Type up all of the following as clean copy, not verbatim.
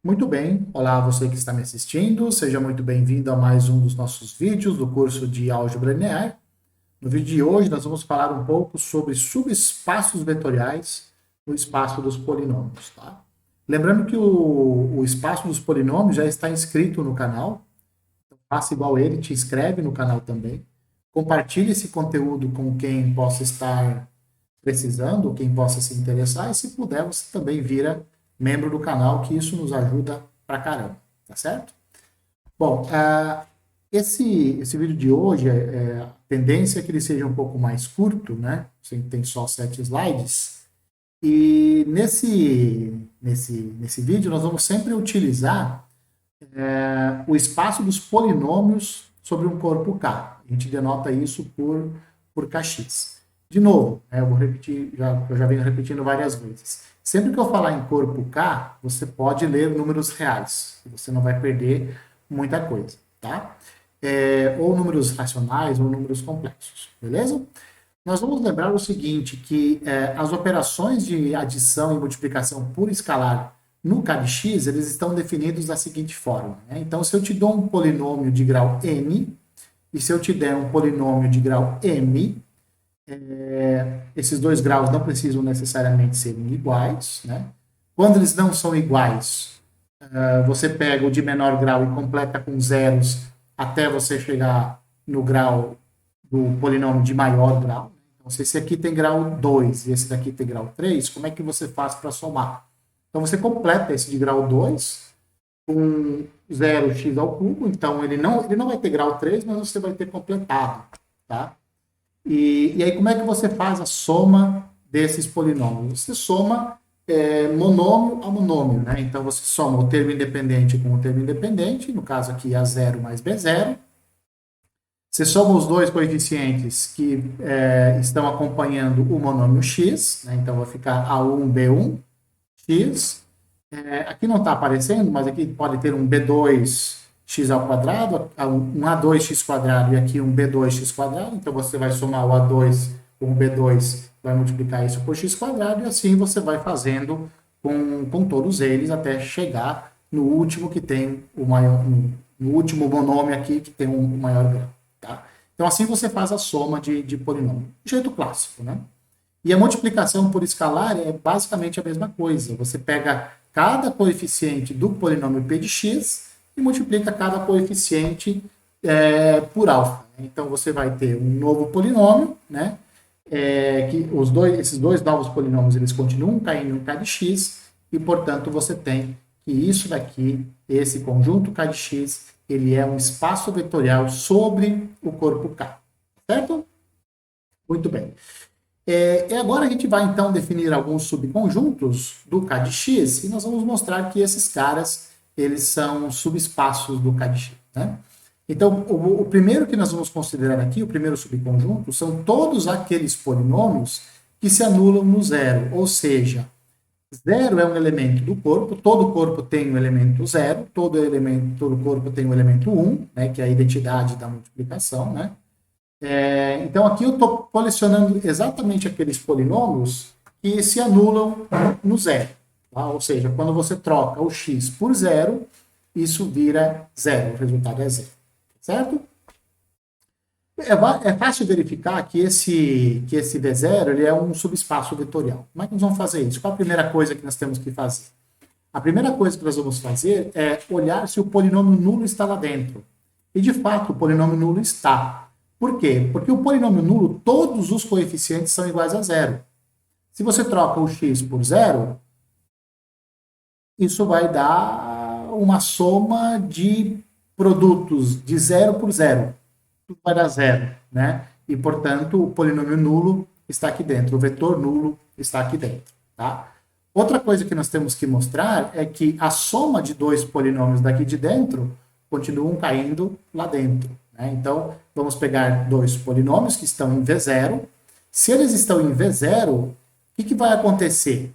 Muito bem, olá você que está me assistindo, seja muito bem-vindo a mais um dos nossos vídeos do curso de Álgebra Linear. No vídeo de hoje nós vamos falar um pouco sobre subespaços vetoriais no espaço dos polinômios, tá? Lembrando que o espaço dos polinômios já está inscrito no canal, então faça igual ele, te inscreve no canal também. Compartilhe esse conteúdo com quem possa estar precisando, quem possa se interessar, e se puder, você também vira membro do canal, que isso nos ajuda pra caramba, tá certo? Bom, esse vídeo de hoje, a tendência é que ele seja um pouco mais curto, né? Você tem só 7 slides. E nesse vídeo nós vamos sempre utilizar o espaço dos polinômios sobre um corpo K. A gente denota isso por Kx. De novo, eu vou repetir, eu já venho repetindo várias vezes. Sempre que eu falar em corpo K, você pode ler números reais. Você não vai perder muita coisa, tá? Ou números racionais ou números complexos, beleza? Nós vamos lembrar o seguinte, que as operações de adição e multiplicação por escalar no K de x, eles estão definidos da seguinte forma, né? Então, se eu te dou um polinômio de grau n, e se eu te der um polinômio de grau m, esses dois graus não precisam necessariamente serem iguais, né? Quando eles não são iguais, você pega o de menor grau e completa com zeros até você chegar no grau do polinômio de maior grau. Então, se esse aqui tem grau 2 e esse daqui tem grau 3, como é que você faz para somar? Então, você completa esse de grau 2 com 0x ao cubo, então ele não vai ter grau 3, mas você vai ter completado, tá? E aí, como é que você faz a soma desses polinômios? Você soma monômio a monômio, né? Então, você soma o termo independente com o termo independente, no caso aqui, A0 mais B0. Você soma os dois coeficientes que estão acompanhando o monômio x, né? Então, vai ficar A1, B1, x. Aqui não está aparecendo, mas aqui pode ter um B2x ao quadrado, um A2x quadrado e aqui um B2x quadrado. Então, você vai somar o A2 com o B2, vai multiplicar isso por x quadrado, e assim você vai fazendo com todos eles até chegar no último que tem o maior, no último monômio aqui que tem um maior grau. Tá? Então, assim você faz a soma de polinômio. Jeito clássico, né? E a multiplicação por escalar é basicamente a mesma coisa. Você pega cada coeficiente do polinômio p de x e multiplica cada coeficiente por alfa. Então, você vai ter um novo polinômio, né? Que esses dois novos polinômios eles continuam caindo em k de x, e, portanto, você tem que isso daqui, esse conjunto k de x, ele é um espaço vetorial sobre o corpo K. Certo? Muito bem. E agora a gente vai, então, definir alguns subconjuntos do K de x, e nós vamos mostrar que esses caras, eles são subespaços do K de x, né? Então, o primeiro que nós vamos considerar aqui, o primeiro subconjunto, são todos aqueles polinômios que se anulam no zero, ou seja, zero é um elemento do corpo, todo corpo tem um elemento zero, todo corpo tem um elemento 1, né, que é a identidade da multiplicação, né? Então, aqui eu estou colecionando exatamente aqueles polinômios que se anulam no zero. Tá? Ou seja, quando você troca o x por zero, isso vira zero, o resultado é zero. Certo? É fácil verificar que esse V0 ele é um subespaço vetorial. Como é que nós vamos fazer isso? Qual a primeira coisa que nós temos que fazer? A primeira coisa que nós vamos fazer é olhar se o polinômio nulo está lá dentro. E, de fato, o polinômio nulo está. Por quê? Porque o polinômio nulo, todos os coeficientes são iguais a zero. Se você troca o x por zero, isso vai dar uma soma de produtos de zero por zero. Tudo vai dar zero, né? E, portanto, o polinômio nulo está aqui dentro, o vetor nulo está aqui dentro, tá? Outra coisa que nós temos que mostrar é que a soma de dois polinômios daqui de dentro continuam caindo lá dentro, né? Então, vamos pegar dois polinômios que estão em V0. Se eles estão em V0, o que vai acontecer?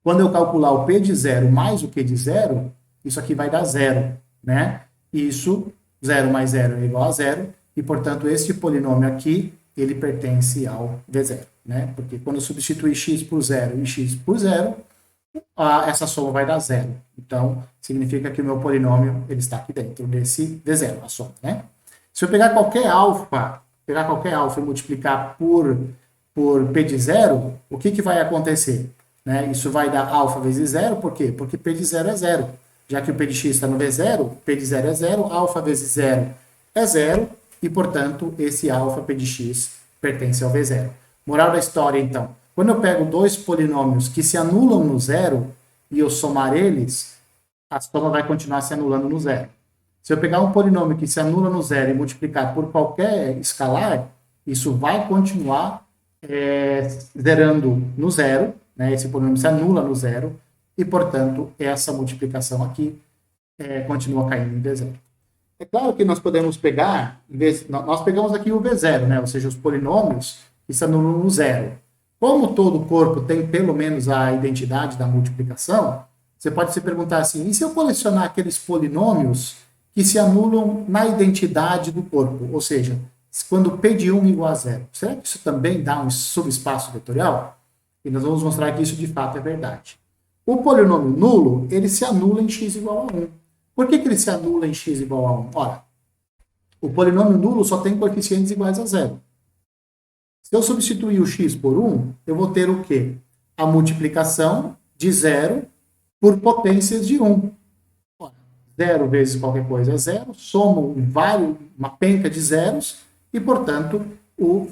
Quando eu calcular o P de zero mais o Q de zero, isso aqui vai dar zero, né? Isso, 0 mais 0 é igual a zero, e, portanto, este polinômio aqui, ele pertence ao V0, né? Porque quando eu substituir x por zero e x por zero, essa soma vai dar zero. Então, significa que o meu polinômio ele está aqui dentro desse V0, a soma, né? Se eu pegar qualquer alfa e multiplicar por P de zero, o que, que vai acontecer? Né? Isso vai dar alfa vezes zero, por quê? Porque P de zero é zero. Já que o P de x está no V0, P de zero é zero, alfa vezes zero é zero, e, portanto, esse alfa P de x pertence ao V0. Moral da história, então. Quando eu pego dois polinômios que se anulam no zero e eu somar eles, a soma vai continuar se anulando no zero. Se eu pegar um polinômio que se anula no zero e multiplicar por qualquer escalar, isso vai continuar zerando no zero, né? Esse polinômio se anula no zero, e, portanto, essa multiplicação aqui continua caindo em V0. É claro que nós podemos pegar, nós pegamos aqui o V0, né? Ou seja, os polinômios que se anulam no zero. Como todo corpo tem pelo menos a identidade da multiplicação, você pode se perguntar assim, e se eu colecionar aqueles polinômios que se anulam na identidade do corpo? Ou seja, quando P de 1 igual a zero, será que isso também dá um subespaço vetorial? E nós vamos mostrar que isso de fato é verdade. O polinômio nulo, ele se anula em x igual a 1. Por que ele se anula em x igual a 1? Ora, o polinômio nulo só tem coeficientes iguais a zero. Se eu substituir o x por 1, eu vou ter o quê? A multiplicação de 0 por potências de 1. 0 vezes qualquer coisa é 0, somo uma penca de zeros, e, portanto, o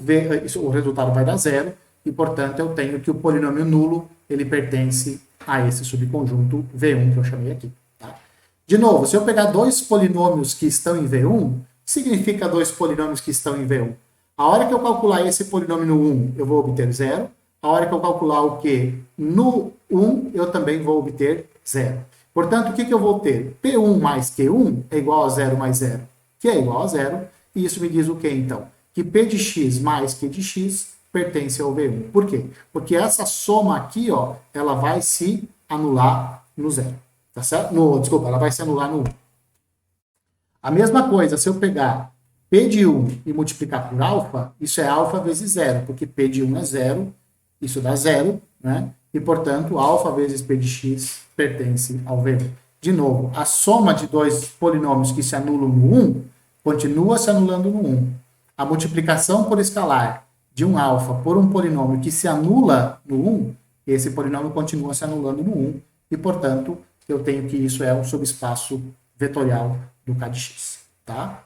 resultado vai dar 0, e, portanto, eu tenho que o polinômio nulo ele pertence a esse subconjunto V1 que eu chamei aqui. Tá? De novo, se eu pegar dois polinômios que estão em V1, significa dois polinômios que estão em V1. A hora que eu calcular esse polinômio no 1, eu vou obter 0. A hora que eu calcular o Q no 1, eu também vou obter 0. Portanto, o que eu vou ter? P1 mais Q1 é igual a 0 mais 0, que é igual a 0. E isso me diz o que, então? Que P de x mais Q de x pertence ao V1. Por quê? Porque essa soma aqui, ó, ela vai se anular no 0. Tá certo? Desculpa, ela vai se anular no 1. A mesma coisa, se eu pegar P de 1 e multiplicar por alfa, isso é alfa vezes 0, porque P de 1 é 0, isso dá 0, né? E, portanto, alfa vezes P de x pertence ao V1. De novo, a soma de dois polinômios que se anulam no 1 continua se anulando no 1. A multiplicação por escalar de um alfa por um polinômio que se anula no 1, esse polinômio continua se anulando no 1, e, portanto, eu tenho que isso é um subespaço vetorial do K de x. Tá?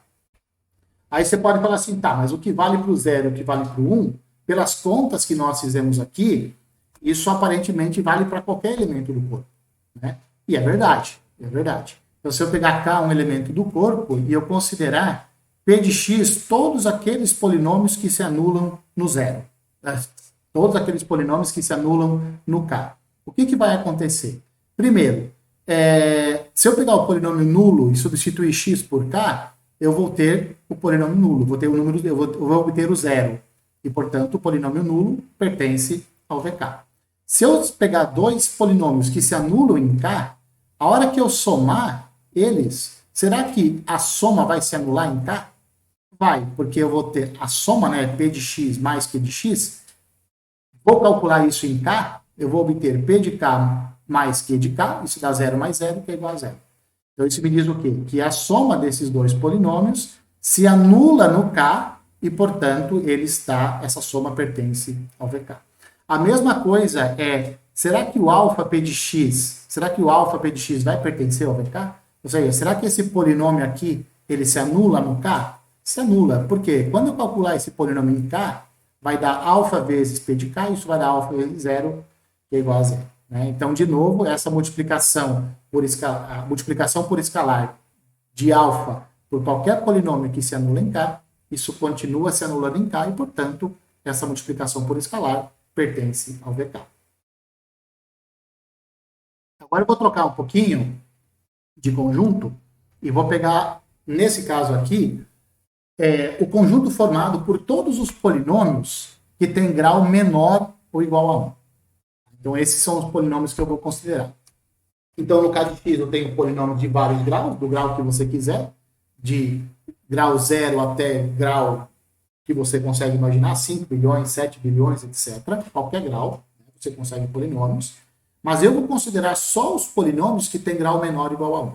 Aí você pode falar assim, tá, mas o que vale para o 0 e o que vale para o 1, pelas contas que nós fizemos aqui, isso aparentemente vale para qualquer elemento do corpo. Né? E é verdade, é verdade. Então, se eu pegar K, um elemento do corpo, e eu considerar P de x todos aqueles polinômios que se anulam no 0. Né? Todos aqueles polinômios que se anulam no K. O que vai acontecer? Primeiro, se eu pegar o polinômio nulo e substituir x por K, eu vou ter o polinômio nulo, vou ter o número, eu vou obter o 0. E, portanto, o polinômio nulo pertence ao VK. Se eu pegar dois polinômios que se anulam em K, a hora que eu somar eles, será que a soma vai se anular em K? Vai, porque eu vou ter a soma, né, P de x mais Q de x, vou calcular isso em K, eu vou obter P de K mais Q de K, isso dá 0 mais 0, que é igual a 0. Então, isso me diz o quê? Que a soma desses dois polinômios se anula no K e, portanto, essa soma pertence ao VK. A mesma coisa será que o alfa P de x vai pertencer ao VK? Ou seja, será que esse polinômio aqui, ele se anula no K? Se anula. Por quê? Quando eu calcular esse polinômio em K, vai dar alfa vezes P de K, isso vai dar alfa vezes 0, que é igual a 0. Né? Então, de novo, essa multiplicação por escalar de alfa por qualquer polinômio que se anula em K, isso continua se anulando em K e, portanto, essa multiplicação por escalar pertence ao VK. Agora eu vou trocar um pouquinho de conjunto e vou pegar, nesse caso aqui, o conjunto formado por todos os polinômios que têm grau menor ou igual a 1. Então, esses são os polinômios que eu vou considerar. Então, no caso de x, eu tenho polinômios de vários graus, do grau que você quiser, de grau 0 até grau que você consegue imaginar, 5 bilhões, 7 bilhões, etc. Qualquer grau, você consegue polinômios. Mas eu vou considerar só os polinômios que têm grau menor ou igual a 1.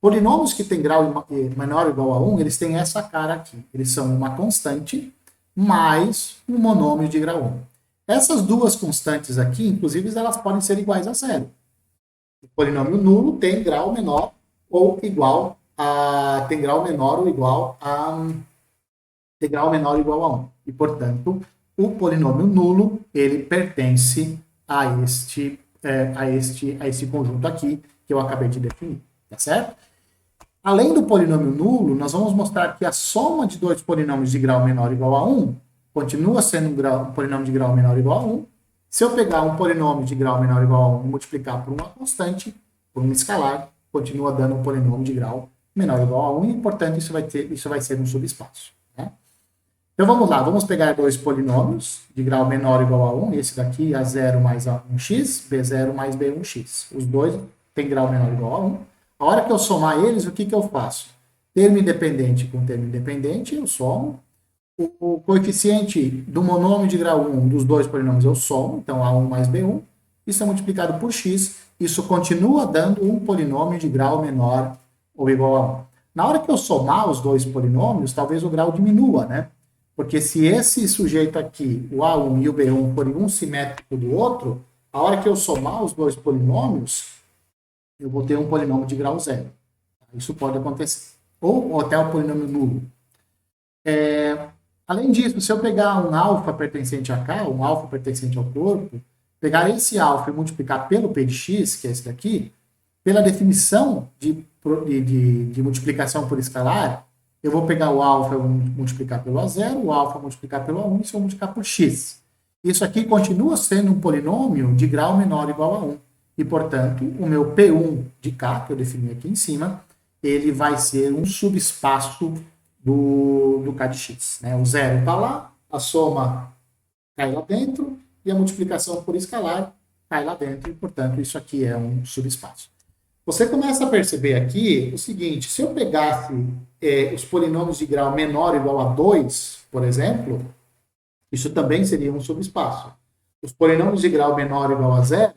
Polinômios que têm grau menor ou igual a 1, eles têm essa cara aqui. Eles são uma constante mais um monômio de grau 1. Essas duas constantes aqui, inclusive, elas podem ser iguais a zero. O polinômio nulo tem grau menor ou igual a... tem grau menor ou igual a... tem grau menor ou igual a 1. E, portanto, o polinômio nulo, ele pertence a esse conjunto aqui que eu acabei de definir, tá certo? Além do polinômio nulo, nós vamos mostrar que a soma de dois polinômios de grau menor ou igual a 1 continua sendo um polinômio de grau menor ou igual a 1. Se eu pegar um polinômio de grau menor ou igual a 1 e multiplicar por uma constante, por um escalar, continua dando um polinômio de grau menor ou igual a 1 e, portanto, isso vai ser um subespaço. Né? Então, vamos lá. Vamos pegar dois polinômios de grau menor ou igual a 1. Esse daqui, A0 mais A1x, B0 mais B1x. Os dois têm grau menor ou igual a 1. A hora que eu somar eles, o que eu faço? Termo independente com termo independente, eu somo. O coeficiente do monômio de grau 1 dos dois polinômios eu somo, então A1 mais B1. Isso é multiplicado por x. Isso continua dando um polinômio de grau menor ou igual a 1. Na hora que eu somar os dois polinômios, talvez o grau diminua, né? Porque se esse sujeito aqui, o A1 e o B1, forem um simétrico do outro, a hora que eu somar os dois polinômios, eu vou ter um polinômio de grau zero. Isso pode acontecer. Ou até o polinômio nulo. Além disso, se eu pegar um alfa pertencente a K, um alfa pertencente ao corpo, pegar esse alfa e multiplicar pelo P de x, que é esse daqui, pela definição de multiplicação por escalar, eu vou pegar o alfa e multiplicar pelo A0, o alfa multiplicar pelo A1 e isso eu vou multiplicar por x. Isso aqui continua sendo um polinômio de grau menor ou igual a 1. E, portanto, o meu P1 de K, que eu defini aqui em cima, ele vai ser um subespaço do K de x. Né? O zero está lá, a soma cai lá dentro e a multiplicação por escalar cai lá dentro. E, portanto, isso aqui é um subespaço. Você começa a perceber aqui o seguinte, se eu pegasse os polinômios de grau menor ou igual a 2, por exemplo, isso também seria um subespaço. Os polinômios de grau menor ou igual a 0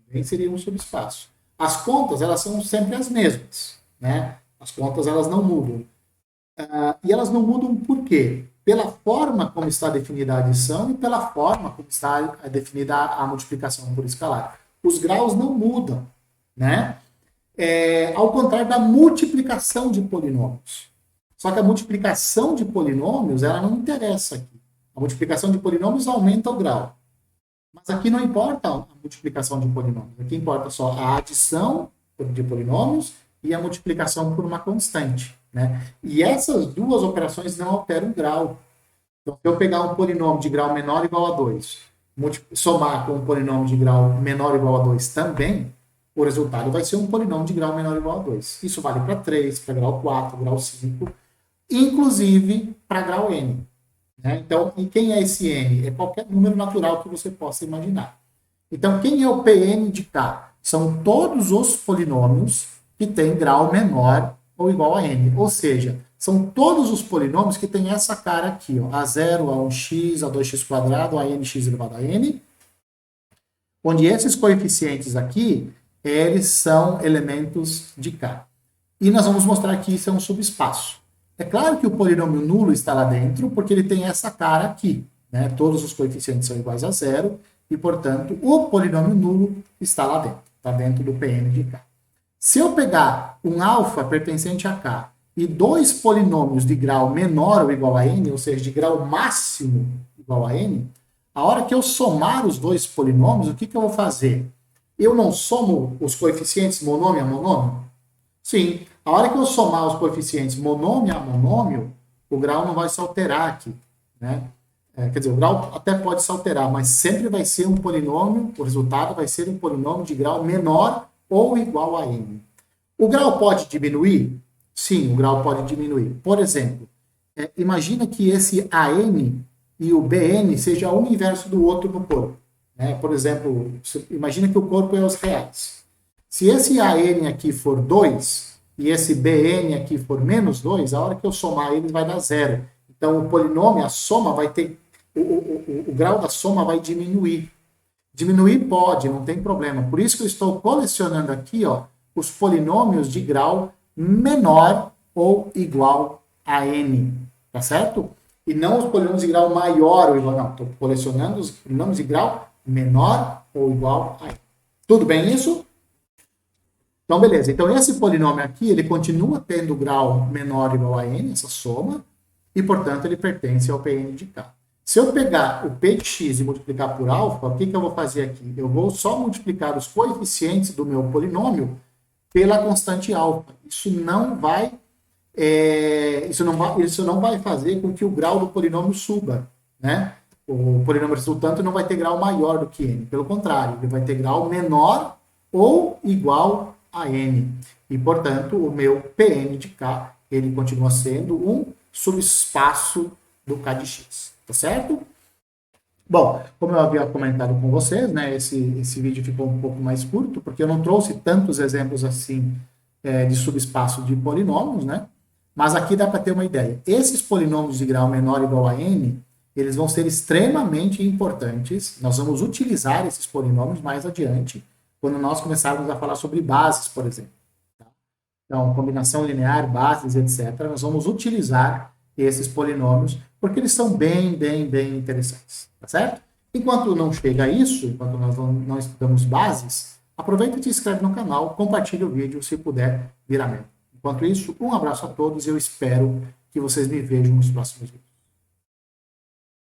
também seria um subespaço. As contas, elas são sempre as mesmas, né? As contas, elas não mudam. E elas não mudam por quê? Pela forma como está definida a adição e pela forma como está definida a multiplicação por escalar. Os graus não mudam, né? Ao contrário da multiplicação de polinômios. Só que a multiplicação de polinômios, ela não interessa aqui. A multiplicação de polinômios aumenta o grau. Mas aqui não importa a multiplicação de polinômios. Aqui importa só a adição de polinômios e a multiplicação por uma constante. Né? E essas duas operações não alteram o grau. Então, se eu pegar um polinômio de grau menor ou igual a 2, somar com um polinômio de grau menor ou igual a 2 também, o resultado vai ser um polinômio de grau menor ou igual a 2. Isso vale para 3, para grau 4, grau 5, inclusive para grau n. Né? Então, e quem é esse n? É qualquer número natural que você possa imaginar. Então, quem é o Pn de K? São todos os polinômios que têm grau menor ou igual a n. Ou seja, são todos os polinômios que têm essa cara aqui, ó, A0, A1x, A2x², ANx elevado a n, onde esses coeficientes aqui, eles são elementos de K. E nós vamos mostrar que isso é um subespaço. É claro que o polinômio nulo está lá dentro, porque ele tem essa cara aqui. Né? Todos os coeficientes são iguais a zero, e, portanto, o polinômio nulo está lá dentro. Está dentro do Pn de K. Se eu pegar um alfa pertencente a K e dois polinômios de grau menor ou igual a n, ou seja, de grau máximo igual a n, a hora que eu somar os dois polinômios, o que eu vou fazer? Eu não somo os coeficientes monômio a monômio? Sim. A hora que eu somar os coeficientes monômio a monômio, o grau não vai se alterar aqui. Né? Quer dizer, o grau até pode se alterar, mas sempre vai ser um polinômio, o resultado vai ser um polinômio de grau menor ou igual a n. O grau pode diminuir? Sim, o grau pode diminuir. Por exemplo, imagina que esse AN e o BN seja um inverso do outro no corpo. Né? Por exemplo, imagina que o corpo é os reais. Se esse AN aqui for 2 e esse BN aqui for menos 2, a hora que eu somar eles vai dar zero. Então, o polinômio, a soma vai ter... O grau da soma vai diminuir. Diminuir pode, não tem problema. Por isso que eu estou colecionando aqui, ó, os polinômios de grau menor ou igual a n, tá certo? E não os polinômios de grau maior ou igual, não. Estou colecionando os polinômios de grau menor ou igual a n. Tudo bem isso? Então, beleza. Então, esse polinômio aqui, ele continua tendo grau menor ou igual a n, essa soma, e, portanto, ele pertence ao Pn de k. Se eu pegar o P de x e multiplicar por alfa, o que eu vou fazer aqui? Eu vou só multiplicar os coeficientes do meu polinômio pela constante alfa. Isso não vai fazer com que o grau do polinômio suba, né? O polinômio resultante não vai ter grau maior do que n. Pelo contrário, ele vai ter grau menor ou igual a n. E, portanto, o meu Pn de k, ele continua sendo um subespaço do k de x. Tá certo? Bom, como eu havia comentado com vocês, né, esse vídeo ficou um pouco mais curto, porque eu não trouxe tantos exemplos assim de subespaço de polinômios, né? Mas aqui dá para ter uma ideia. Esses polinômios de grau menor ou igual a n, eles vão ser extremamente importantes. Nós vamos utilizar esses polinômios mais adiante, quando nós começarmos a falar sobre bases, por exemplo. Tá? Então, combinação linear, bases, etc. Nós vamos utilizar esses polinômios, porque eles são bem interessantes, tá certo? Enquanto não chega a isso, enquanto nós não estudamos bases, aproveita e te inscreve no canal, compartilha o vídeo se puder virar membro. Enquanto isso, um abraço a todos e eu espero que vocês me vejam nos próximos vídeos.